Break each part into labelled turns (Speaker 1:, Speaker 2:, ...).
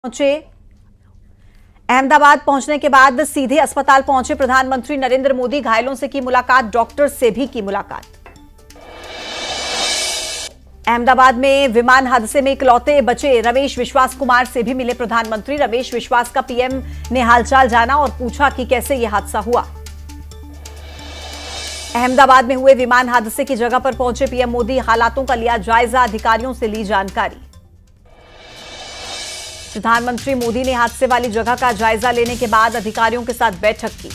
Speaker 1: पहुंचे। अहमदाबाद पहुंचने के बाद सीधे अस्पताल पहुंचे प्रधानमंत्री नरेंद्र मोदी। घायलों से की मुलाकात, डॉक्टर से भी की मुलाकात। अहमदाबाद में विमान हादसे में इकलौते बचे रमेश विश्वास कुमार से भी मिले प्रधानमंत्री। रमेश विश्वास का पीएम ने हालचाल जाना और पूछा कि कैसे यह हादसा हुआ। अहमदाबाद में हुए विमान हादसे की जगह पर पहुंचे पीएम मोदी। हालातों का लिया जायजा, अधिकारियों से ली जानकारी। प्रधानमंत्री मोदी ने हादसे वाली जगह का जायजा लेने के बाद अधिकारियों के साथ बैठक की।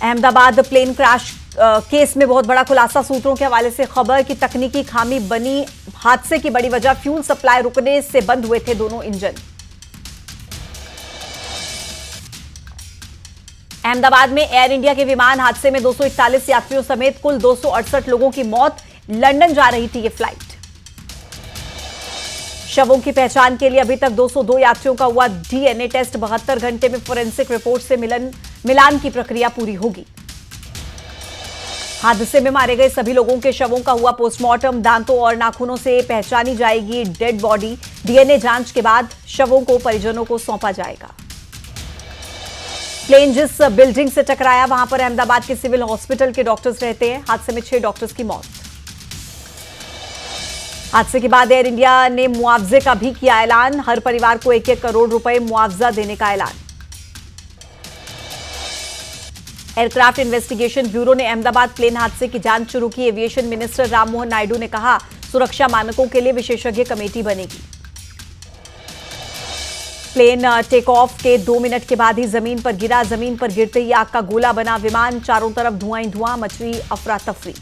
Speaker 1: अहमदाबाद प्लेन क्रैश केस में बहुत बड़ा खुलासा। सूत्रों के हवाले से खबर की तकनीकी खामी बनी हादसे की बड़ी वजह। फ्यूल सप्लाई रुकने से बंद हुए थे दोनों इंजन। अहमदाबाद में एयर इंडिया के विमान हादसे में 241 यात्रियों समेत कुल 268 लोगों की मौत। लंदन जा रही थी ये फ्लाइट। शवों की पहचान के लिए अभी तक 202 यात्रियों का हुआ डीएनए टेस्ट। 72 घंटे में फोरेंसिक रिपोर्ट से मिलान की प्रक्रिया पूरी होगी। हादसे में मारे गए सभी लोगों के शवों का हुआ पोस्टमार्टम। दांतों और नाखूनों से पहचानी जाएगी डेड बॉडी। डीएनए जांच के बाद शवों को परिजनों को सौंपा जाएगा। प्लेन जिस बिल्डिंग से टकराया वहां पर अहमदाबाद के सिविल हॉस्पिटल के डॉक्टर्स रहते हैं। हादसे में 6 डॉक्टर्स की मौत। हादसे के बाद एयर इंडिया ने मुआवजे का भी किया ऐलान। हर परिवार को 1-1 करोड़ रुपए मुआवजा देने का ऐलान। एयरक्राफ्ट इन्वेस्टिगेशन ब्यूरो ने अहमदाबाद प्लेन हादसे की जांच शुरू की। एविएशन मिनिस्टर राममोहन नायडू ने कहा, सुरक्षा मानकों के लिए विशेषज्ञ कमेटी बनेगी। प्लेन टेक ऑफ के 2 मिनट के बाद ही जमीन पर गिरा। जमीन पर गिरते ही आग का गोला बना विमान। चारों तरफ धुआं ही धुआं, मची अफरा तफरी।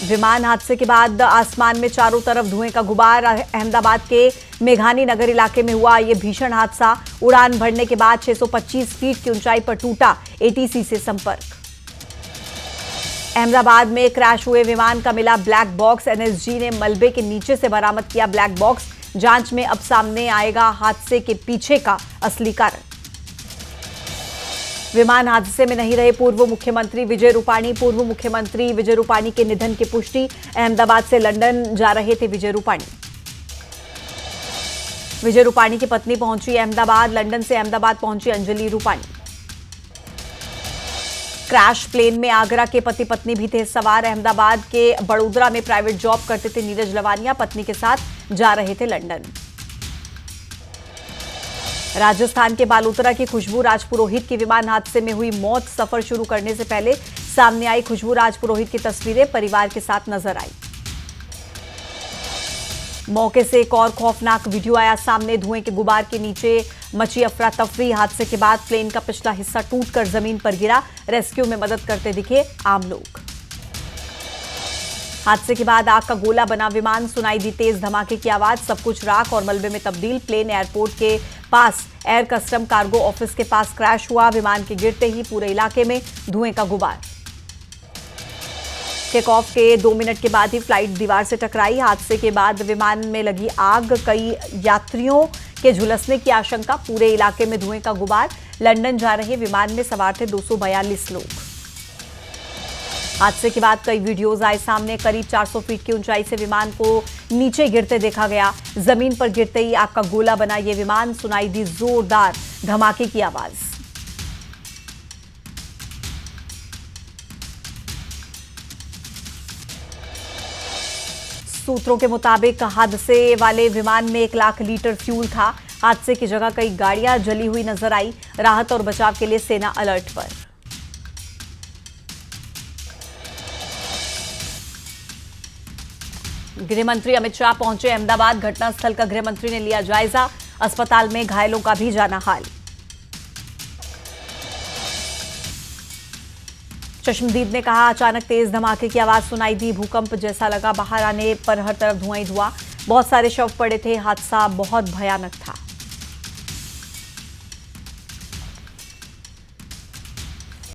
Speaker 1: विमान हादसे के बाद आसमान में चारों तरफ धुएं का गुबार। अहमदाबाद के मेघानी नगर इलाके में हुआ यह भीषण हादसा। उड़ान भरने के बाद 625 फीट की ऊंचाई पर टूटा एटीसी से संपर्क। अहमदाबाद में क्रैश हुए विमान का मिला ब्लैक बॉक्स। एनएसजी ने मलबे के नीचे से बरामद किया ब्लैक बॉक्स। जांच में अब सामने आएगा हादसे के पीछे का असली कारण। विमान हादसे में नहीं रहे पूर्व मुख्यमंत्री विजय रूपाणी। पूर्व मुख्यमंत्री विजय रूपाणी के निधन की पुष्टि। अहमदाबाद से लंदन जा रहे थे विजय रूपाणी। विजय रूपाणी की पत्नी पहुंची अहमदाबाद। लंदन से अहमदाबाद पहुंची अंजलि रूपाणी। क्रैश प्लेन में आगरा के पति पत्नी भी थे सवार। अहमदाबाद के बड़ोदरा में प्राइवेट जॉब करते थे नीरज लवानिया। पत्नी के साथ जा रहे थे लंदन। राजस्थान के बालोतरा की खुशबू राजपुरोहित की विमान हादसे में हुई मौत। सफर शुरू करने से पहले सामने आई खुशबू राजपुरोहित की तस्वीरें। परिवार के साथ नजर आई। मौके से एक और खौफनाक वीडियो आया सामने। धुएं के गुबार के नीचे मची अफरा तफरी। हादसे के बाद प्लेन का पिछला हिस्सा टूटकर जमीन पर गिरा। रेस्क्यू में मदद करते दिखे आम लोग। हादसे के बाद आग का गोला बना विमान। सुनाई दी तेज धमाके की आवाज। सब कुछ राख और मलबे में तब्दील। प्लेन एयरपोर्ट के पास एयर कस्टम कार्गो ऑफिस के पास क्रैश हुआ। विमान के गिरते ही पूरे इलाके में धुएं का गुबार। टेक ऑफ के 2 मिनट के बाद ही फ्लाइट दीवार से टकराई। हादसे के बाद विमान में लगी आग, कई यात्रियों के झुलसने की आशंका। पूरे इलाके में धुएं का गुबार। लंदन जा रहे विमान में सवार थे 242 लोग। हादसे के बाद कई वीडियोस आए सामने। करीब 400 फीट की ऊंचाई से विमान को नीचे गिरते देखा गया। जमीन पर गिरते ही आग का गोला बना ये विमान। सुनाई दी जोरदार धमाके की आवाज। सूत्रों के मुताबिक हादसे वाले विमान में 1 लाख लीटर फ्यूल था। हादसे की जगह कई गाड़ियां जली हुई नजर आई। राहत और बचाव के लिए सेना अलर्ट पर। गृह मंत्री अमित शाह पहुंचे अहमदाबाद। घटनास्थल का गृह मंत्री ने लिया जायजा। अस्पताल में घायलों का भी जाना हाल। चश्मदीद ने कहा, अचानक तेज धमाके की आवाज सुनाई दी। भूकंप जैसा लगा। बाहर आने पर हर तरफ धुआं ही धुआं। बहुत सारे शव पड़े थे। हादसा बहुत भयानक था।